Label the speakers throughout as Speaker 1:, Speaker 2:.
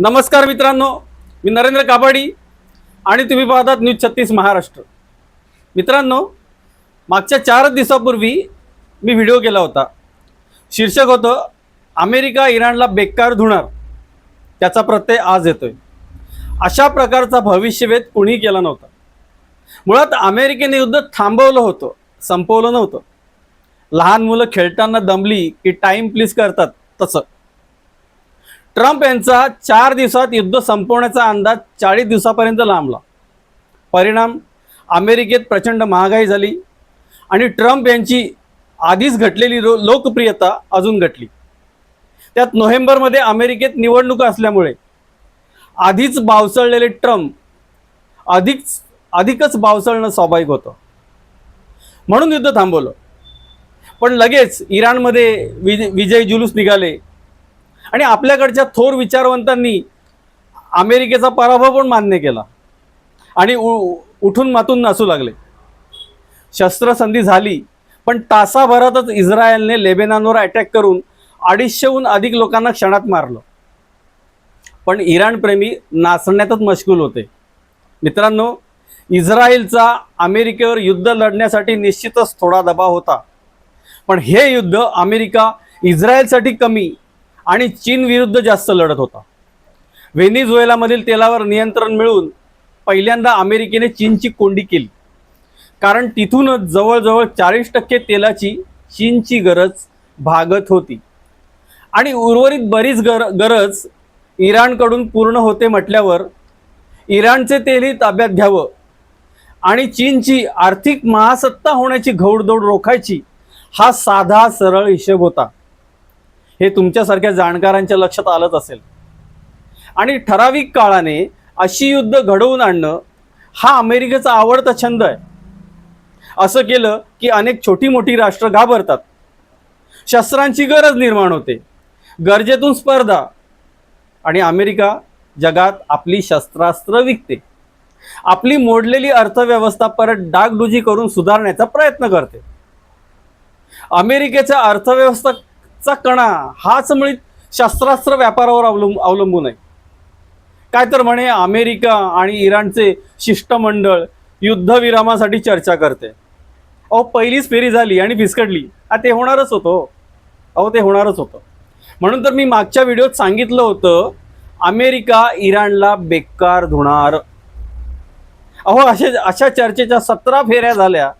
Speaker 1: नमस्कार मित्रांनो, मी नरेंद्र काबाडी आणि तुम्ही पाहतात न्यूज 36 महाराष्ट्र। मित्रांनो, मागच्या 4 दिवसापूर्वी मी व्हिडिओ केला होता। शीर्षक होतं अमेरिका इराणला बेकार धुणार, त्याचा प्रत्यय आज येतोय। अशा प्रकारचा भविष्यवेध कोणी केला नव्हता। मुळात अमेरिकेने युद्ध थांबवलं होतं, संपवलं नव्हतं। लहान मुलं खेळताना दमली की टाइम प्लीज करतात तसं। ट्रम्प यांचा 4 दिवसात युद्ध संपवण्याचा अंदाज 40 दिवसापर्यंत लांबला। परिणाम, अमेरिकेत प्रचंड महागाई झाली आणि ट्रम्प यांची आधीच घटलेली लोकप्रियता अजून घटली। त्यात नोव्हेंबरमध्ये अमेरिकेत निवडणुका असल्यामुळे आधीच बावचळलेले ट्रम्प अधिकच बावचळणं स्वाभाविक होतं, म्हणून युद्ध थांबवलं। पण लगेच इराणमध्ये विजय जुलूस निघाले आणि आपल्याकडच्या थोर विचारवंतांनी अमेरिकेचा पराभव पण मान्य केला आणि उठून मातून नाचू लागले। शस्त्रसंधी झाली, पण तासाभरातच इस्रायलने लेबेनॉनवर अटॅक करून 250हून अधिक लोकांना क्षणात मारलं। पण इराण प्रेमी नाचण्यातच मशगूल होते। मित्रांनो, इस्रायलचा अमेरिकेवर युद्ध लढण्यासाठी निश्चितच थोडा दबाव होता, पण हे युद्ध अमेरिका इस्रायलसाठी कमी आणि चीन विरुद्ध जास्त लढत होता। व्हेनेझुएलामधील तेलावर नियंत्रण मिळवून पहिल्यांदा अमेरिकेने चीनची कोंडी केली, कारण तिथूनच जवळजवळ 40% तेलाची चीनची गरज भागत होती आणि उर्वरित बरीच गरज इराणकडून पूर्ण होते म्हटल्यावर इराणचे तेलही ताब्यात घ्यावं आणि चीनची आर्थिक महासत्ता होण्याची घौडदौड रोखायची, हा साधा सरळ हिशेब होता। हे तुमच्यासारख्या जाणकारांच्या लक्षात आलंच असेल आणि ठराविक काळाने अशी युद्ध घडवून आणणं हा अमेरिकेचा आवडता छंद आहे। असं केलं की अनेक छोटी मोठी राष्ट्र घाबरतात, शस्त्रांची गरज निर्माण होते, गरजेतून स्पर्धा, आणि अमेरिका जगात आपली शस्त्रास्त्र विकते, आपली मोडलेली अर्थव्यवस्था परत डागडुजी करून सुधारण्याचा प्रयत्न करते। अमेरिकेच्या अर्थव्यवस्थेचा कणा हाच मुळीत शस्त्रास्त्र व्यापारावर अवलंबून आहे। काय तर म्हणे, अमेरिका आणि इराणचे शिष्टमंडळ युद्धविरामासाठी चर्चा करते। अहो, पहिलीच फेरी झाली आणि फिसकटली। ते होणारच होतं। ते होणारच होतं। म्हणून तर मी मागच्या व्हिडिओत सांगितलं होतं, अमेरिका इराणला बेकार धुणार। अशा चर्चेच्या 17 फेऱ्या झाल्या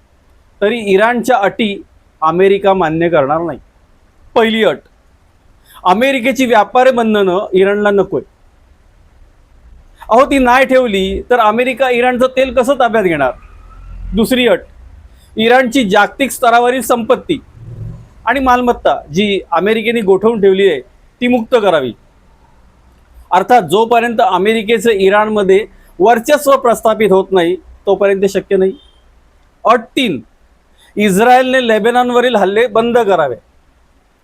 Speaker 1: तरी इराणच्या अटी अमेरिका मान्य करणार नाही। पहिली अट, अमेरिकेची व्यापारी बंधनं इराणला नकोय। ती नाही ठेवली तर अमेरिका इराणचं तेल कसं ताब्यात घेणार? दुसरी अट, इराणची जागतिक स्तरावरील संपत्ती आणि मालमत्ता जी अमेरिकेने गोठवून ठेवली आहे ती मुक्त करावी। अर्थात जोपर्यंत अमेरिकेचे इराणमध्ये वर्चस्व प्रस्थापित होत नाही तोपर्यंत शक्य नाही। अट 3, इस्रायलने लेबेनॉनवरील हल्ले बंद करावे।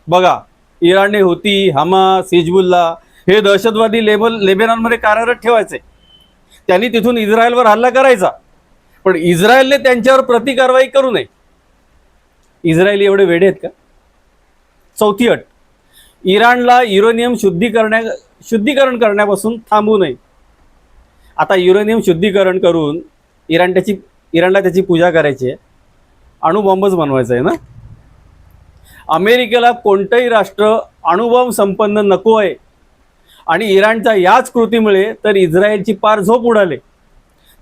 Speaker 1: बघा, इराणने हुती, हमास, हिजबुल्ला हे दहशतवादी लेबेनॉनमध्ये कार्यरत ठेवायचे। त्यांनी तिथून इस्रायलवर हल्ला करायचा, पण इस्रायलने त्यांच्यावर प्रतिकारवाई करू नये। इस्रायली एवढे वेडे आहेत का? चौथी अट, इराणला युरेनियम शुद्धीकरण करण्यापासून थांबू नये। आता युरेनियम शुद्धीकरण करून इराणला त्याची पूजा करायची आहे, अणुबॉम्बच बनवायचा आहे ना? अमेरिकेला कोणतंही राष्ट्र अणुबॉम्ब संपन्न नको आहे आणि इराणच्या याच कृतीमुळे तर इस्रायलची पार झोप उडाले।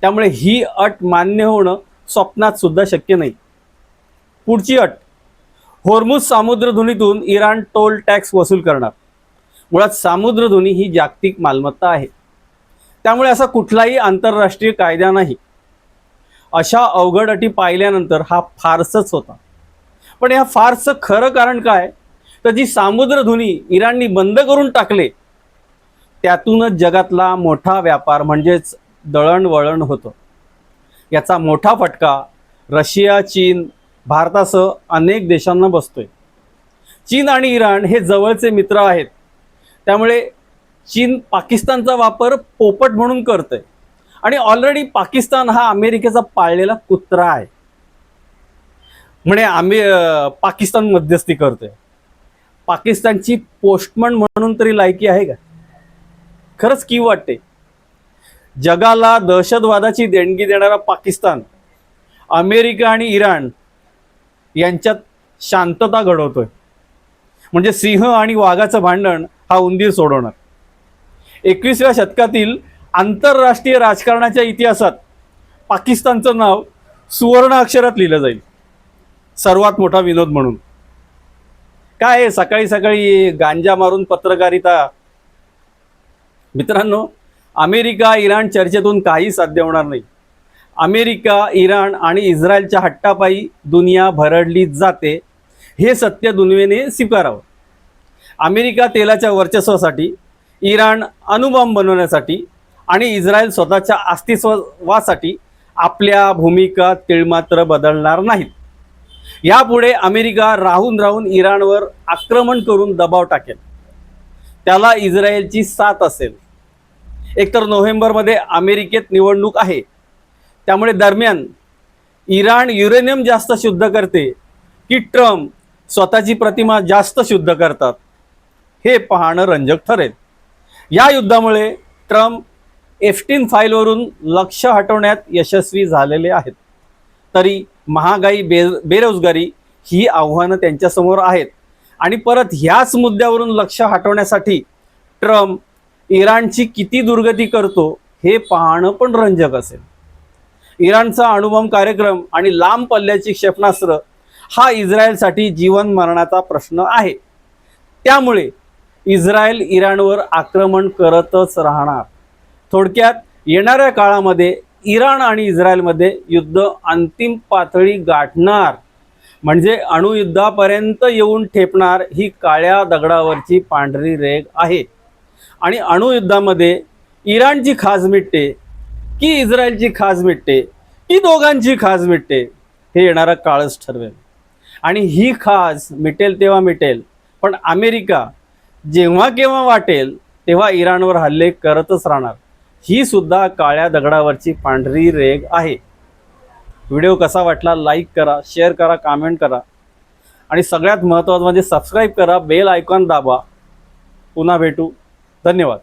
Speaker 1: त्यामुळे ही अट मान्य होणं स्वप्नात सुद्धा शक्य नाही। पुढची अट, होर्मुझ सामुद्रधुनीतून इराण टोल टॅक्स वसूल करणार। मुळात सामुद्रधुनी ही जागतिक मालमत्ता आहे, त्यामुळे असा कुठलाही आंतरराष्ट्रीय कायदा नाही। अशा अवघड अटी पाहिल्यानंतर हा फारसच होता। पण या फारसचं खरं कारण काय, तर जी सामुद्रधुनी इराणनी बंद करून टाकले त्यातूनच जगातला मोठा व्यापार म्हणजेच दळणवळण होतं। याचा मोठा फटका रशिया, चीन, भारतासह अनेक देशांना बसतोय। चीन आणि इराण हे जवळचे मित्र आहेत, त्यामुळे चीन पाकिस्तानचा वापर पोपट म्हणून करतोय आणि ऑलरेडी पाकिस्तान हा अमेरिकेचा पाळलेला कुत्रा आहे। पाकिस्तान मध्यस्थी करतोय। पाकिस्तानची पोस्टमन म्हणून तरी लायकी आहे का? खरंच कीव वाटते. जगाला दहशतवादाची देणगी देणारा पाकिस्तान अमेरिका आणि इराण यांच्यात शांतता घडवतोय. म्हणजे सिंह आणि वाघाचं भांडण हा उंदीर सोडवणार. 21व्या शतकातील आंतरराष्ट्रीय राजकारणाच्या इतिहासात पाकिस्तानचं नाव सुवर्ण अक्षरात लिहिलं जाईल. सर्वात मोठा विनोद म्हणून काय आहे, सकाळी सकाळी गांजा मारून पत्रकारिता. मित्रांनो, अमेरिका इराण चर्चेतून काही साध्य होणार नाही. अमेरिका, इराण आणि इस्रायलच्या हट्टापायी दुनिया भरडली जाते, हे सत्य दुनियेने स्वीकारावं. अमेरिका तेलाच्या वर्चस्वासाठी, इराण अणुबॉम्ब बनवण्यासाठी आणि इस्रायल स्वतःच्या अस्तित्वासाठी आपल्या भूमिका तिळमात्र बदलणार नाहीत. यापुढे अमेरिका राहून राहून इराणवर आक्रमण करून दबाव टाकेल. त्याला इस्रायलची साथ असेल. एकतर नोव्हेंबरमध्ये अमेरिकेत निवडणूक आहे, त्यामुळे दरम्यान इराण युरेनियम जास्त शुद्ध करते की ट्रम्प स्वतःची प्रतिमा जास्त शुद्ध करतात, हे पाहणं रंजक ठरेल. या युद्धामुळे ट्रम्प एप्स्टीन फाईलवरून लक्ष हटवण्यात यशस्वी झालेले आहेत. तरी महागाई, बेरोजगारी ही आव्हानं त्यांच्यासमोर आहेत. आणि परत ह्याच मुद्द्यावरून लक्ष हटवण्यासाठी ट्रम्प इराणची किती दुर्गती करतो हे पाहणं पण रंजक असेल. इराणचा अणुबॉम्ब कार्यक्रम आणि लांब पल्ल्याची क्षेपणास्त्र हा इस्रायलसाठी जीवन मरणाचा प्रश्न आहे. त्यामुळे इस्रायल इराणवर आक्रमण करतच राहणार. थोडक्यात येणाऱ्या काळामध्ये इराण आणि इस्रायलमध्ये युद्ध अंतिम पातळी गाठणार. म्हणजे अणुयुद्धापर्यंत येऊन ठेपणार ही काळ्या दगडावरची पांढरी रेघ आहे. आणि अणुयुद्धामध्ये इराणची खाज मिटते की इस्रायलची खाज मिटते की दोघांची खाज मिटते हे येणारा काळच ठरवेल. आणि ही खाज मिटेल तेव्हा मिटेल, पण अमेरिका जेव्हा केव्हा वाटेल तेव्हा इराणवर हल्ले करतच राहणार. ही सुद्धा काळ्या दगडावरची पांढरी रेघ आहे. व्हिडिओ कसा वाटला लाईक करा, शेअर करा, कमेंट करा आणि सगळ्यात महत्त्वाचं म्हणजे सबस्क्राईब करा, बेल आयकॉन दाबा. पुन्हा भेटू. धन्यवाद.